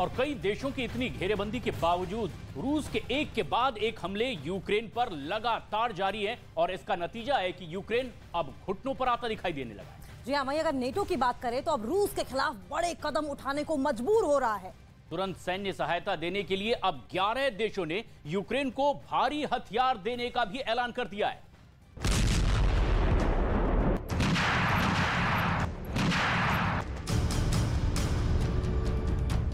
और कई देशों की इतनी घेरेबंदी के बावजूद रूस के एक के बाद एक हमले यूक्रेन पर लगातार जारी है और इसका नतीजा है कि यूक्रेन अब घुटनों पर आता दिखाई देने लगा है। जी हाँ, वहीं अगर नेटो की बात करें तो अब रूस के खिलाफ बड़े कदम उठाने को मजबूर हो रहा है। तुरंत सैन्य सहायता देने के लिए अब 11 देशों ने यूक्रेन को भारी हथियार देने का भी ऐलान कर दिया है।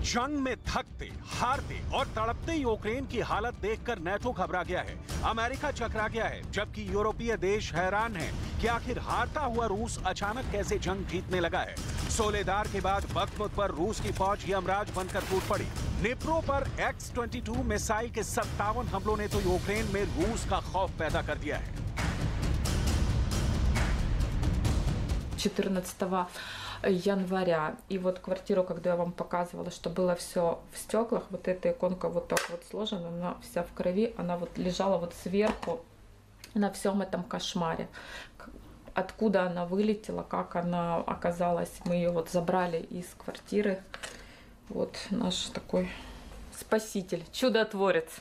जंग में थकते, हारते और तड़पते यूक्रेन की हालत देखकर नेटो घबरा गया है। अमेरिका चकरा गया है, जबकि यूरोपीय देश हैरान हैं कि आखिर हारता हुआ रूस अचानक कैसे जंग जीतने लगा है। सोलेदार के बाद बख्तमुत पर रूस की फौज यमराज बनकर टूट पड़ी। निप्रो पर X-22 मिसाइल के 57 हमलों ने तो यूक्रेन में रूस का खौफ पैदा कर दिया है। 14 января. И вот квартиру, когда я вам показывала, что было все в стеклах, вот эта иконка вот так вот сложена, она вся в крови, она вот лежала вот сверху на всем этом кошмаре. Откуда она вылетела, как она оказалась, мы ее вот забрали из квартиры. Вот наш такой спаситель, чудотворец.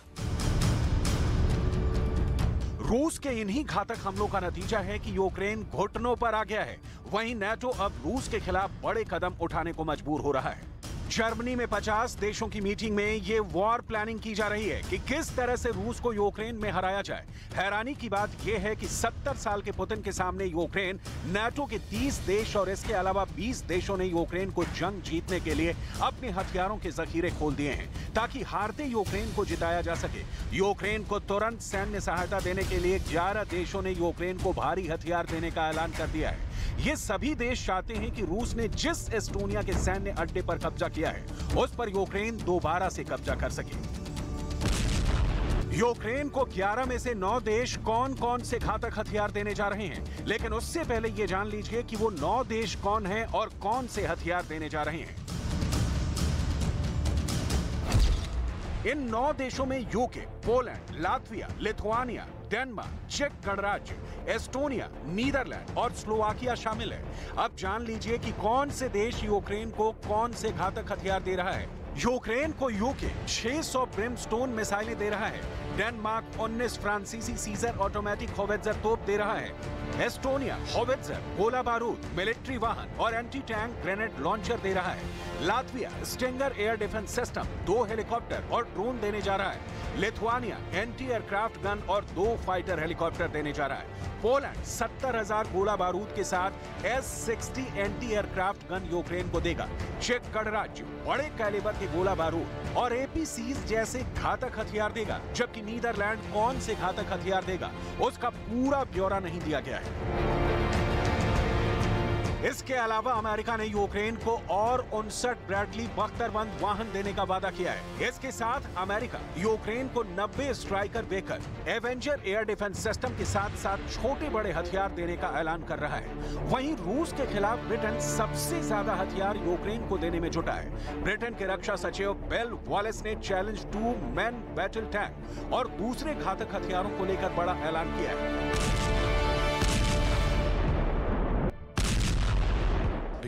रूस के इन्हीं घातक हमलों का नतीजा है कि यूक्रेन घुटनों पर आ गया है। वहीं नेटो अब रूस के खिलाफ बड़े कदम उठाने को मजबूर हो रहा है। जर्मनी में 50 देशों की मीटिंग में ये वॉर प्लानिंग की जा रही है कि किस तरह से रूस को यूक्रेन में हराया जाए। हैरानी की बात यह है कि 70 साल के पुतिन के सामने यूक्रेन, नेटो के 30 देश और इसके अलावा 20 देशों ने यूक्रेन को जंग जीतने के लिए अपने हथियारों के जखीरे खोल दिए हैं ताकि हारते यूक्रेन को जिताया जा सके। यूक्रेन को तुरंत सैन्य सहायता देने के लिए 11 देशों ने यूक्रेन को भारी हथियार देने का ऐलान कर दिया है। ये सभी देश चाहते हैं कि रूस ने जिस एस्टोनिया के सैन्य अड्डे पर कब्जा किया है, उस पर यूक्रेन दोबारा से कब्जा कर सके। यूक्रेन को 11 में से 9 देश कौन कौन से घातक हथियार देने जा रहे हैं, लेकिन उससे पहले ये जान लीजिए कि वो 9 देश कौन हैं और कौन से हथियार देने जा रहे हैं। इन 9 देशों में UK, Poland, Latvia, Lithuania, Denmark, चेक गणराज्य, एस्टोनिया, नीदरलैंड और स्लोवाकिया शामिल है। अब जान लीजिए कि कौन से देश यूक्रेन को कौन से घातक हथियार दे रहा है। यूक्रेन को यूके 600 ब्रिमस्टोन मिसाइलें दे रहा है। डेनमार्क 19 फ्रांसीसी सीजर ऑटोमेटिक होवित्जर तोप दे रहा है। एस्टोनिया होवित्जर, गोला बारूद, मिलिट्री वाहन और एंटी टैंक ग्रेनेड लॉन्चर दे रहा है। Latvia stinger air defence system, 2 helicopter और ड्रोन देने जा रहा है। लिथुआनिया एंटी एयरक्राफ्ट गन और 2 फाइटर हेलीकॉप्टर देने जा रहा है। पोलैंड 70,000 गोला बारूद के साथ S-60 anti aircraft gun Ukraine को देगा। चेक गणराज्य बड़े कैलिबर के गोला बारूद और APCs जैसे घातक हथियार देगा, जबकि नीदरलैंड कौन से घातक हथियार देगा उसका पूरा ब्यौरा नहीं दिया गया है। इसके अलावा अमेरिका ने यूक्रेन को और 59 ब्रैडली बख्तरबंद वाहन देने का वादा किया है। इसके साथ अमेरिका यूक्रेन को 90 striker baker, Avenger air defence system के साथ साथ छोटे बड़े हथियार देने का ऐलान कर रहा है। वहीं रूस के खिलाफ ब्रिटेन सबसे ज्यादा हथियार यूक्रेन को देने में जुटा है। ब्रिटेन के रक्षा सचिव बेल वॉलेस ने चैलेंज 2 मैन बैटल टैंक और दूसरे घातक हथियारों को लेकर बड़ा ऐलान किया है।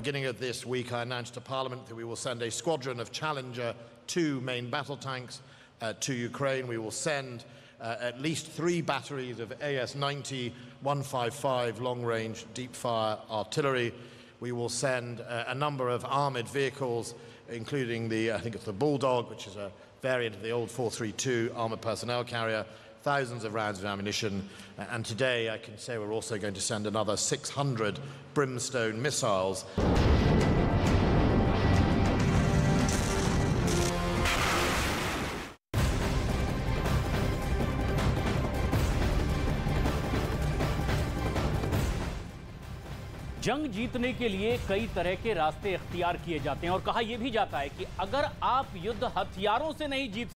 Beginning of this week, I announced to Parliament that we will send a squadron of Challenger 2 main battle tanks to Ukraine. We will send at least 3 batteries of AS-90 155 long-range deep-fire artillery. We will send a number of armoured vehicles, including I think it's the Bulldog, which is a variant of the old 432 armoured personnel carrier, thousands of rounds of ammunition, and today I can say we're also going to send another 600 Brimstone missiles. जंग जीतने के लिए कई तरह के रास्ते इख्तियार किए जाते हैं और कहा यह भी जाता है कि अगर आप युद्ध हथियारों से नहीं जीत